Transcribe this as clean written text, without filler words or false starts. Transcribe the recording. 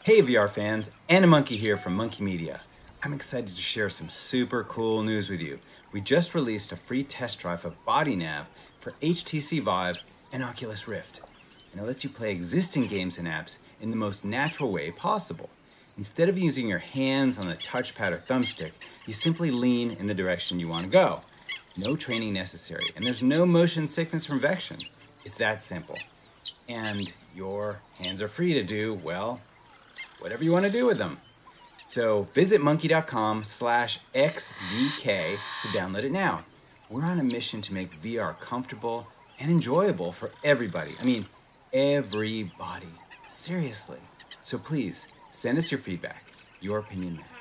Hey VR fans, Animonkey here from MONKEYmedia. I'm excited to share some super cool news with you. We just released a free test drive of BodyNav for HTC Vive and Oculus Rift. And it lets you play existing games and apps in the most natural way possible. Instead of using your hands on a touchpad or thumbstick, you simply lean in the direction you want to go. No training necessary, and there's no motion sickness from vection. It's that simple. And your hands are free to do, well, whatever you want to do with them. So visit monkey.com/xdk to download it now. We're on a mission to make VR comfortable and enjoyable for everybody. I mean, everybody. Seriously. So please, send us your feedback. Your opinion matters.